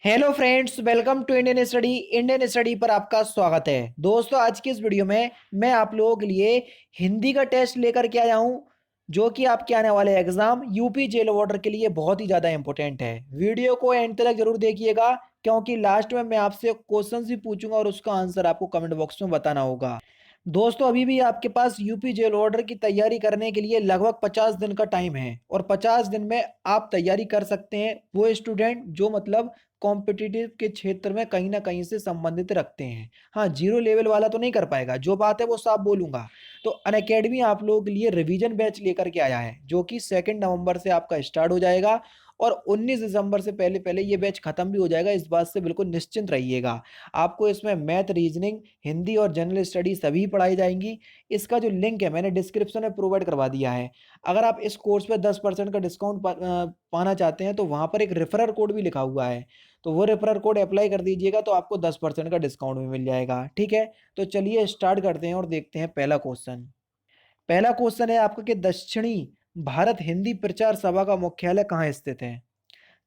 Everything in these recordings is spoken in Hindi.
Hello friends, welcome to Indian study पर आपका स्वागत है। दोस्तों, आज की इस वीडियो में मैं आप लोगों के लिए हिंदी का टेस्ट लेकर के आया हूं, जो कि आपके आने वाले एग्जाम यूपी जेल वार्डर के लिए बहुत ही ज़्यादा इंपॉर्टेंट है। वीडियो को एंड तक जरूर देखिएगा, क्योंकि लास्ट में मैं आपसे क्वेश्चन भी पूछूंगा और उसका आंसर आपको कमेंट बॉक्स में बताना होगा। दोस्तों, अभी भी आपके पास यूपी जेल ऑर्डर की तैयारी करने के लिए लगभग 50 दिन का टाइम है, और 50 दिन में आप तैयारी कर सकते हैं वो स्टूडेंट जो मतलब कॉम्पिटिटिव के क्षेत्र में कहीं ना कहीं से संबंधित रखते हैं। हाँ, जीरो लेवल वाला तो नहीं कर पाएगा, जो बात है वो साफ बोलूंगा। तो अनअकैडमी आप लोगों के लिए रिवीजन बैच लेकर के आया है, जो कि 2 नवंबर से आपका स्टार्ट हो जाएगा और 19 दिसंबर से पहले पहले ये बैच खत्म भी हो जाएगा। इस बात से बिल्कुल निश्चिंत रहिएगा। आपको इसमें मैथ, रीजनिंग, हिंदी और जनरल स्टडी सभी पढ़ाई जाएंगी। इसका जो लिंक है मैंने डिस्क्रिप्शन में प्रोवाइड करवा दिया है। अगर आप इस कोर्स पे 10% का डिस्काउंट पाना चाहते हैं तो वहाँ पर एक रेफरल कोड भी लिखा हुआ है, तो वो रेफरल कोड अप्लाई कर दीजिएगा तो आपको 10% का डिस्काउंट भी मिल जाएगा। ठीक है, तो चलिए स्टार्ट करते हैं और देखते हैं पहला क्वेश्चन। पहला क्वेश्चन है आपका कि दक्षिणी भारत हिंदी प्रचार सभा का मुख्यालय कहाँ स्थित है।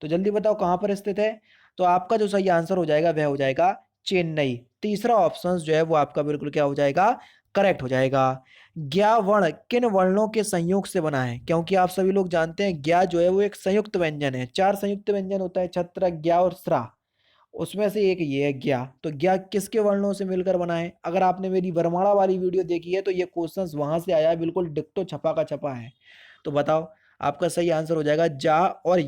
तो जल्दी बताओ कहाँ पर स्थित है। तो आपका जो सही आंसर हो जाएगा वह हो जाएगा चेन्नई। तीसरा ऑप्शन जो है वो आपका बिल्कुल क्या हो जाएगा, करेक्ट हो जाएगा। ज्ञा वर्ण किन वर्णों के संयोग से बना है, क्योंकि आप सभी लोग जानते हैं ज्ञा जो है वो एक संयुक्त व्यंजन है। चार संयुक्त व्यंजन होता है, छत्र, ज्ञा और स्रा। उसमें से एक ये है ज्ञा। तो ज्ञा किसके वर्णों से मिलकर बना है। अगर आपने मेरी वरमाला वाली वीडियो देखी है तो ये क्वेश्चंस वहां से आया है, बिल्कुल डिक्टो छपा का छपा है। तो बताओ, आपका सही आंसर हो जाएगा जा और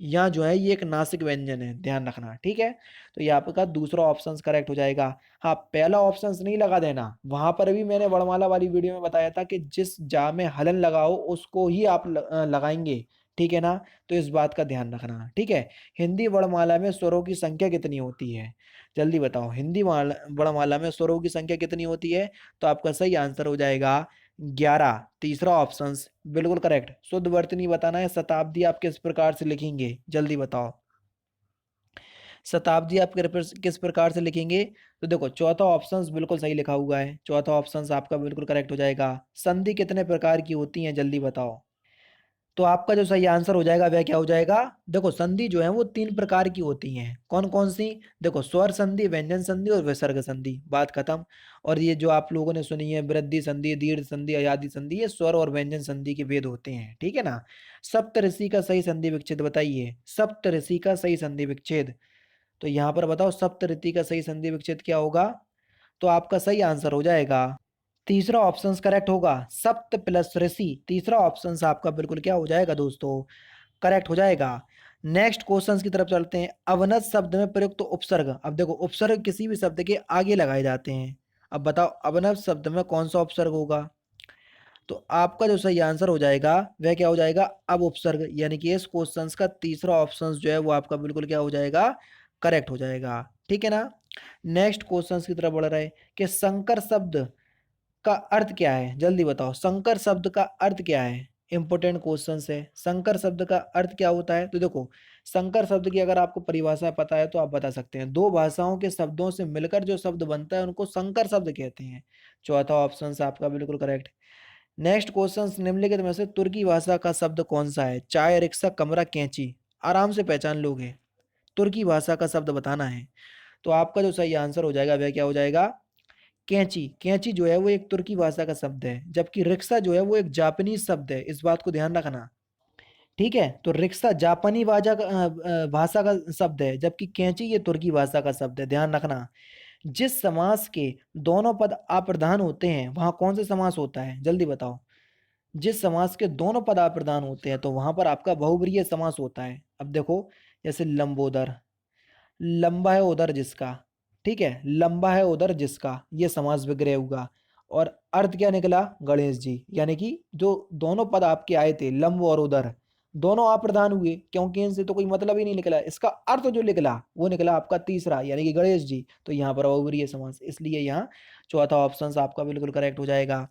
या जो है ये एक नासिक व्यंजन है, ध्यान रखना। ठीक है, तो ये आपका दूसरा ऑप्शन करेक्ट हो जाएगा। हाँ, पहला ऑप्शन नहीं लगा देना, वहां पर भी मैंने वर्णमाला वाली वीडियो में बताया था कि जिस जा में हलन लगाओ उसको ही आप लगाएंगे। ठीक है ना, तो इस बात का ध्यान रखना। ठीक है, हिंदी वर्णमाला में स्वरों की संख्या कितनी होती है। जल्दी बताओ, हिंदी वर्णमाला में स्वरों की संख्या कितनी होती है। तो आपका सही आंसर हो जाएगा 11। तीसरा ऑप्शन बिल्कुल करेक्ट। शुद्ध वर्तनी बताना है, शताब्दी आप किस प्रकार से लिखेंगे, जल्दी बताओ। शताब्दी आप किस प्रकार से लिखेंगे। तो देखो, चौथा ऑप्शन बिल्कुल सही लिखा हुआ है, चौथा ऑप्शन आपका बिल्कुल करेक्ट हो जाएगा। संधि कितने प्रकार की होती है, जल्दी बताओ। तो आपका जो सही आंसर हो जाएगा वह क्या हो जाएगा। देखो, संधि जो है वो 3 प्रकार की होती हैं। कौन कौन सी। देखो, स्वर संधि, व्यंजन संधि और विसर्ग संधि, बात खत्म। और ये जो आप लोगों ने सुनी है वृद्धि संधि, दीर्घ संधि, अयादि संधि, ये स्वर और व्यंजन संधि के भेद होते हैं। ठीक है ना। सप्तऋषि का सही संधि विच्छेद बताइए, सप्तऋषि का सही संधि विच्छेद। तो यहाँ पर बताओ सप्तऋषि का सही संधि विच्छेद क्या होगा। तो आपका सही आंसर हो जाएगा तीसरा ऑप्शन करेक्ट होगा, सप्त प्लस ऋषि। तीसरा ऑप्शन आपका बिल्कुल क्या हो जाएगा दोस्तों, करेक्ट हो जाएगा। नेक्स्ट क्वेश्चन की तरफ चलते हैं। अवनत शब्द में प्रयुक्त तो उपसर्ग। अब देखो, उपसर्ग किसी भी शब्द के आगे लगाए जाते हैं। अब बताओ अवनत शब्द में कौन सा उपसर्ग होगा। तो आपका जो सही आंसर हो जाएगा वह क्या हो जाएगा, अब उपसर्ग। यानी कि इस क्वेश्चन का तीसरा ऑप्शन जो है वो आपका बिल्कुल क्या हो जाएगा, करेक्ट हो जाएगा। ठीक है ना। नेक्स्ट क्वेश्चन की तरफ बढ़ रहे हैं कि संकर शब्द का अर्थ क्या है, जल्दी बताओ। संकर शब्द का अर्थ क्या है, इंपोर्टेंट क्वेश्चन है। संकर शब्द का अर्थ क्या होता है। तो देखो, संकर शब्द की अगर आपको परिभाषा पता है तो आप बता सकते हैं। दो भाषाओं के शब्दों से मिलकर जो शब्द बनता है उनको संकर शब्द कहते हैं। चौथा ऑप्शन आपका बिल्कुल करेक्ट। नेक्स्ट क्वेश्चन, निम्नलिखित में से तुर्की भाषा का शब्द कौन सा है। चाय, रिक्शा, कमरा, कैंची। आराम से पहचान लोगे, तुर्की भाषा का शब्द बताना है। तो आपका जो सही आंसर हो जाएगा वह क्या हो जाएगा, कैंची। कैंची जो है वो एक तुर्की भाषा का शब्द है, जबकि रिक्शा जो है वो एक जापानीज शब्द है, इस बात को ध्यान रखना। ठीक है, तो रिक्शा जापानी भाषा का शब्द है, जबकि कैंची ये तुर्की भाषा का शब्द है, ध्यान रखना। जिस समास के दोनों पद अप्रधान होते हैं वहां कौन सा समास होता है, जल्दी बताओ। जिस समास के दोनों पद अप्रधान होते हैं तो वहां पर आपका बहुब्रीहि समास होता है। अब देखो, जैसे लंबोदर, लंबा है उधर जिसका। ठीक है, लंबा है उधर जिसका, ये समास विग्रह हुआ। और अर्थ क्या निकला, गणेश जी। यानी कि जो दोनों पद आपके आए थे, लंब और उदर, दोनों अप्रधान हुए, क्योंकि इनसे तो कोई मतलब ही नहीं निकला। इसका अर्थ जो निकला वो निकला आपका तीसरा, यानी कि गणेश जी। तो यहाँ पर बहुब्रीहि समास, इसलिए यहाँ चौथा ऑप्शन आपका बिल्कुल करेक्ट हो जाएगा।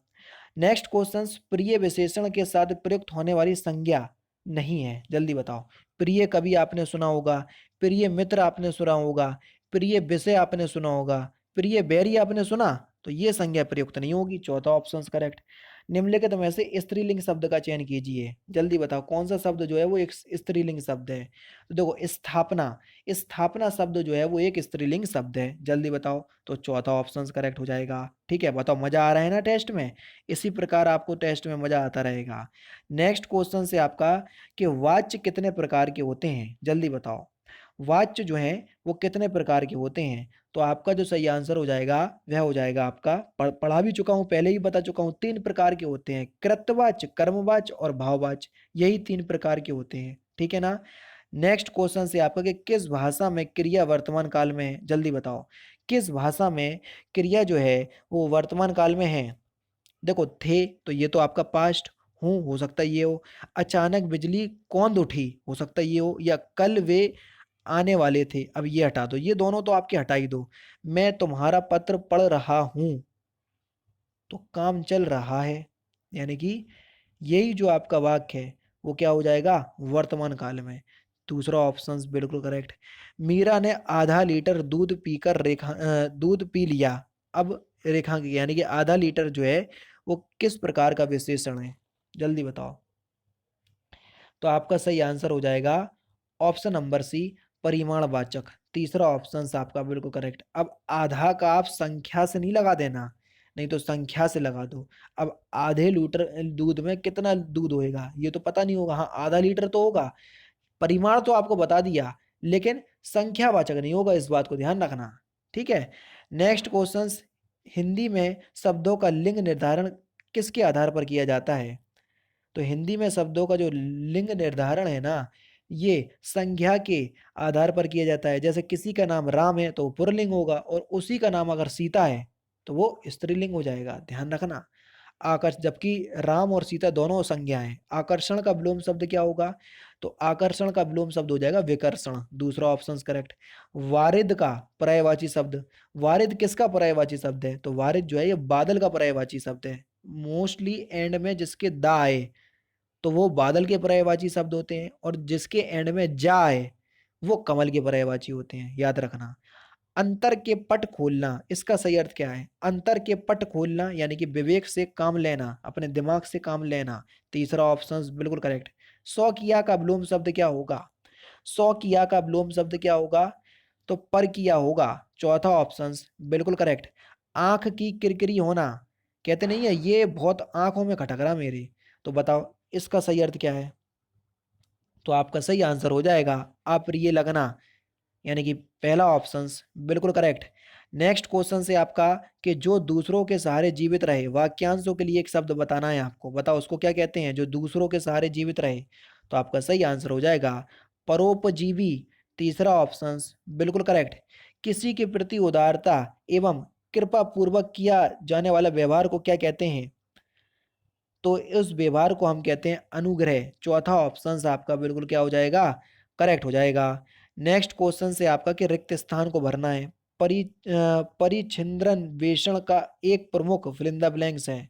नेक्स्ट क्वेश्चन, प्रिय विशेषण के साथ प्रयुक्त होने वाली संज्ञा नहीं है, जल्दी बताओ। प्रिय कवि आपने सुना होगा, प्रिय मित्र आपने सुना होगा, प्रिय विषय आपने सुना होगा, प्रिय बैरी आपने सुना, तो ये संज्ञा प्रयुक्त नहीं होगी। चौथा ऑप्शन करेक्ट। निम्नलिखित में से स्त्रीलिंग शब्द का चयन कीजिए। जल्दी बताओ कौन सा शब्द जो है वो एक स्त्रीलिंग शब्द है। तो देखो स्थापना, स्थापना शब्द जो है वो एक स्त्रीलिंग शब्द है। जल्दी बताओ। तो चौथा ऑप्शन करेक्ट हो जाएगा। ठीक है, बताओ मजा आ रहा है ना टेस्ट में। इसी प्रकार आपको टेस्ट में मजा आता रहेगा। नेक्स्ट क्वेश्चन से आपका कि वाच्य कितने प्रकार के होते हैं। जल्दी बताओ वाच्य जो है वो कितने प्रकार के होते हैं। तो आपका जो सही आंसर हो जाएगा वह हो जाएगा आपका, पढ़ा भी चुका हूं, पहले ही बता चुका हूं, 3 प्रकार के होते हैं, कृतवाच्य, कर्मवाच्य और भाववाच्य। यही 3 प्रकार के होते हैं। ठीक है ना। नेक्स्ट क्वेश्चन से आपका कि किस भाषा में क्रिया वर्तमान काल में है। जल्दी बताओ किस भाषा में क्रिया जो है वो वर्तमान काल में है। देखो थे तो ये तो आपका पास्ट, हूँ हो सकता है ये हो, अचानक बिजली कौंध उठी हो सकता है ये हो, या कल वे आने वाले थे। अब ये हटा दो, ये दोनों तो आपके हटा ही दो। मैं तुम्हारा पत्र पढ़ रहा हूं तो काम चल रहा है, यानी कि यही जो आपका वाक्य है वो क्या हो जाएगा वर्तमान काल में। दूसरा ऑप्शन बिल्कुल करेक्ट। मीरा ने आधा लीटर दूध पीकर दूध पी लिया। अब रेखांकित यानी कि आधा लीटर जो है वो किस प्रकार का विशेषण है। जल्दी बताओ। तो आपका सही आंसर हो जाएगा ऑप्शन नंबर सी, परिमाणवाचक। तीसरा ऑप्शन आपका बिल्कुल करेक्ट। अब आधा का आप संख्या से नहीं लगा देना, नहीं तो संख्या से लगा दो। अब आधे लीटर दूध में कितना दूध होएगा ये तो पता नहीं होगा। हाँ आधा लीटर तो होगा। परिमाण तो आपको बता दिया लेकिन संख्यावाचक नहीं होगा, इस बात को ध्यान रखना। ठीक है। नेक्स्ट क्वेश्चन, हिंदी में शब्दों का लिंग निर्धारण किसके आधार पर किया जाता है। तो हिंदी में शब्दों का जो लिंग निर्धारण है ना, ये संज्ञा के आधार पर किया जाता है। जैसे किसी का नाम राम है तो वो पुल्लिंग होगा, और उसी का नाम अगर सीता है तो वो स्त्रीलिंग हो जाएगा, ध्यान रखना। आकर्ष जबकि राम और सीता दोनों संज्ञा हैं। आकर्षण का विलोम शब्द क्या होगा। तो आकर्षण का विलोम शब्द हो जाएगा विकर्षण। दूसरा ऑप्शन करेक्ट। वारिद का पर्यायवाची शब्द, वारिद किसका पर्यायवाची शब्द है। तो वारिद जो है ये बादल का पर्यायवाची शब्द है। मोस्टली एंड में जिसके दा आए तो वो बादल के पर्यायवाची शब्द होते हैं, और जिसके एंड में जा है वो कमल के पर्यायवाची होते हैं, याद रखना। अंतर के पट खोलना, इसका सही अर्थ क्या है। अंतर के पट खोलना यानी कि विवेक से काम लेना, अपने दिमाग से काम लेना। तीसरा ऑप्शन बिल्कुल करेक्ट। सौ किया का विलोम शब्द क्या होगा। सौ किया का विलोम शब्द क्या होगा। तो पर किया होगा। चौथा ऑप्शन बिल्कुल करेक्ट। आंख की किरकिरी होना, कहते नहीं है ये बहुत आंखों में खटक रहा मेरे। तो बताओ इसका सही अर्थ क्या है। तो आपका सही आंसर हो जाएगा अप्रिय लगना, यानी कि पहला ऑप्शन बिल्कुल करेक्ट। नेक्स्ट क्वेश्चन से आपका कि जो दूसरों के सहारे जीवित रहे, वाक्यांशों के लिए एक शब्द बताना है आपको, बताओ उसको क्या कहते हैं जो दूसरों के सहारे जीवित रहे। तो आपका सही आंसर हो जाएगा परोपजीवी। तीसरा ऑप्शन बिल्कुल करेक्ट। किसी के प्रति उदारता एवं कृपा पूर्वक किया जाने वाला व्यवहार को क्या कहते हैं। तो इस व्यवहार को हम कहते हैं अनुग्रह। चौथा ऑप्शन आपका बिल्कुल क्या हो जाएगा करेक्ट हो जाएगा। नेक्स्ट क्वेश्चन से आपका कि रिक्त स्थान को भरना है। परिछिद्रन वेषण का एक प्रमुख फिल इन द ब्लैंक्स है।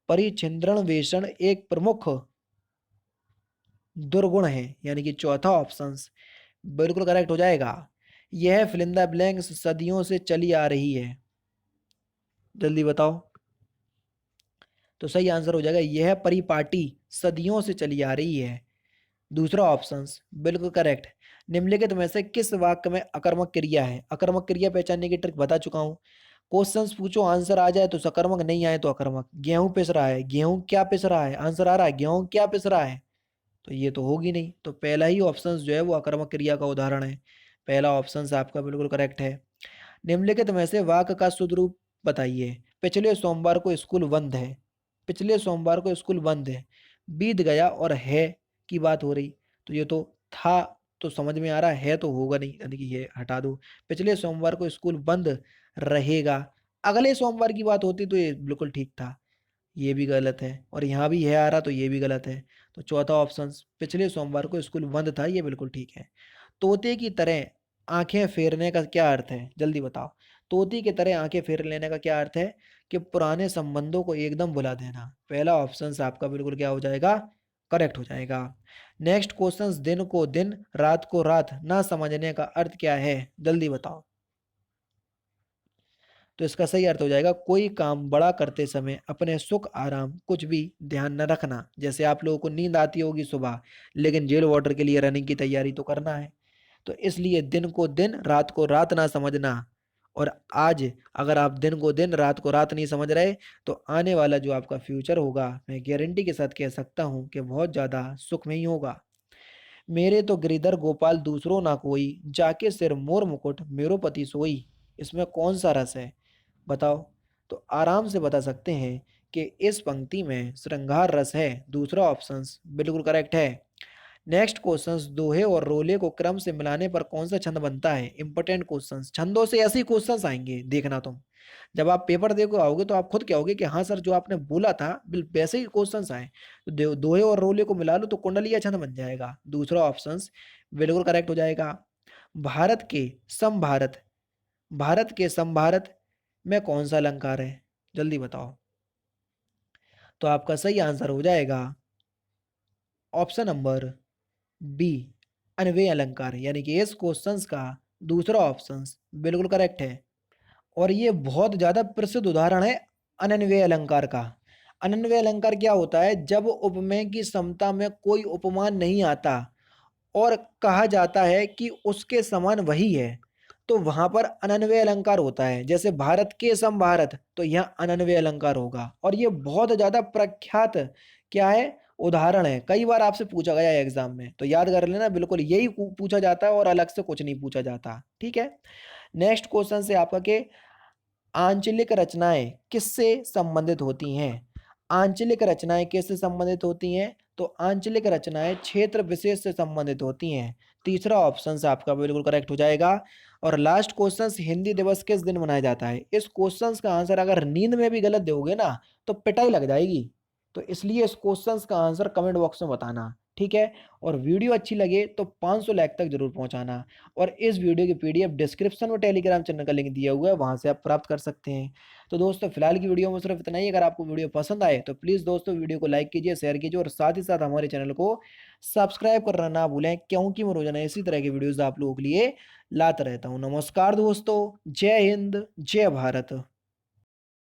परिछिद्रन वेषण एक प्रमुख दुर्गुण है, यानी कि चौथा ऑप्शन बिल्कुल करेक्ट हो जाएगा। यह फिल इन द ब्लैंक्स सदियों से चली आ रही है। जल्दी बताओ। तो सही आंसर हो जाएगा यह परिपाटी सदियों से चली आ रही है। दूसरा ऑप्शन बिल्कुल करेक्ट। निम्नलिखित में से किस वाक्य में अकर्मक क्रिया है। अकर्मक क्रिया पहचानने की ट्रिक बता चुका हूं। क्वेश्चंस पूछो आंसर आ जाए तो सकर्मक, नहीं आए तो अकर्मक। गेहूं पिस रहा है, गेहूं क्या पिस रहा है, आंसर आ रहा है गेहूं क्या पिस रहा है। तो ये तो होगी नहीं, तो पहला ही ऑप्शन जो है वो अकर्मक क्रिया का उदाहरण है। पहला ऑप्शन आपका बिल्कुल करेक्ट है। निम्नलिखित में से वाक्य का शुद्ध रूप बताइए। पिछले सोमवार को स्कूल बंद है। पिछले सोमवार को स्कूल बंद है, बीत गया और है की बात हो रही। तो ये तो था तो समझ में आ रहा है तो होगा नहीं, यानी कि ये हटा दो। पिछले सोमवार को स्कूल बंद रहेगा, अगले सोमवार की बात होती तो ये बिल्कुल ठीक था। ये भी गलत है, और यहाँ भी है आ रहा तो ये भी गलत है। तो चौथा ऑप्शन पिछले सोमवार को स्कूल बंद था ये बिल्कुल ठीक है। तोते की तरह आंखें फेरने का क्या अर्थ है। जल्दी बताओ। तोते की तरह आंखें फेर लेने का क्या अर्थ है कि पुराने संबंधों को एकदम भुला देना। पहला ऑप्शन आपका बिल्कुल क्या हो जाएगा करेक्ट हो जाएगा। नेक्स्ट क्वेश्चन, दिन को दिन रात को रात ना समझने का अर्थ क्या है। जल्दी बताओ। तो इसका सही अर्थ हो जाएगा कोई काम बड़ा करते समय अपने सुख आराम कुछ भी ध्यान न रखना। जैसे आप लोगों को नींद आती होगी सुबह, लेकिन जेल वाटर के लिए रनिंग की तैयारी तो करना है। तो इसलिए दिन को दिन रात को रात ना समझना। और आज अगर आप दिन को दिन रात को रात नहीं समझ रहे, तो आने वाला जो आपका फ्यूचर होगा, मैं गारंटी के साथ कह सकता हूँ कि बहुत ज़्यादा सुखमयी होगा। मेरे तो गिरिधर गोपाल दूसरो ना कोई, जाके सिर मोर मुकुट मेरो पति सोई। इसमें कौन सा रस है बताओ? तो आराम से बता सकते हैं कि इस पंक्ति में श्रृंगार रस है। दूसरा ऑप्शन बिल्कुल करेक्ट है। नेक्स्ट क्वेश्चंस, दोहे और रोले को क्रम से मिलाने पर कौन सा छंद बनता है? इंपॉर्टेंट क्वेश्चंस, छंदों से ऐसे ही क्वेश्चंस आएंगे, देखना तुम जब आप पेपर दे को आओगे तो आप खुद कहोगे कि हाँ सर जो आपने बोला था बिल वैसे ही क्वेश्चंस आए। तो दोहे और रोले को मिला लो तो कुंडलीय छंद बन जाएगा। दूसरा ऑप्शन बिल्कुल करेक्ट हो जाएगा। भारत के समभारत, भारत के समभारत में कौन सा अलंकार है? जल्दी बताओ। तो आपका सही आंसर हो जाएगा ऑप्शन नंबर बी, अन्वय अलंकार, यानी कि इस क्वेश्चंस का दूसरा ऑप्शन बिल्कुल करेक्ट है। और ये बहुत ज्यादा प्रसिद्ध उदाहरण है अनन्वय अलंकार का। अनन्वय अलंकार क्या होता है? जब उपमेय की समता में कोई उपमान नहीं आता और कहा जाता है कि उसके समान वही है, तो वहां पर अनन्वय अलंकार होता है। जैसे भारत के सम भारत, तो यहाँ अनन्वय अलंकार होगा। और ये बहुत ज्यादा प्रख्यात क्या है, उदाहरण है। कई बार आपसे पूछा गया है एग्जाम में, तो याद कर लेना, बिल्कुल यही पूछा जाता है और अलग से कुछ नहीं पूछा जाता। ठीक है। नेक्स्ट क्वेश्चन से आपका के आंचलिक रचनाएं किससे संबंधित होती हैं? आंचलिक रचनाएं किससे संबंधित होती हैं? तो आंचलिक रचनाएं क्षेत्र विशेष से संबंधित होती हैं। तीसरा ऑप्शन आपका बिल्कुल करेक्ट हो जाएगा। और लास्ट क्वेश्चन, हिंदी दिवस किस दिन मनाया जाता है? इस क्वेश्चन का आंसर अगर नींद में भी गलत दोगे ना तो पिटाई लग जाएगी। तो इसलिए इस क्वेश्चन का आंसर कमेंट बॉक्स में बताना। ठीक है। और वीडियो अच्छी लगे तो 500 लाइक तक जरूर पहुंचाना। और इस वीडियो की पीडीएफ डिस्क्रिप्शन में टेलीग्राम चैनल का लिंक दिया हुआ है, वहां से आप प्राप्त कर सकते हैं। तो दोस्तों फिलहाल की वीडियो में सिर्फ इतना ही। अगर आपको वीडियो पसंद आए तो प्लीज़ दोस्तों वीडियो को लाइक कीजिए, शेयर कीजिए और साथ ही साथ हमारे चैनल को सब्सक्राइब करना ना भूलें, क्योंकि मैं रोजाना इसी तरह की वीडियोज़ आप लोगों के लिए लाता रहता हूँ। नमस्कार दोस्तों, जय हिंद, जय भारत।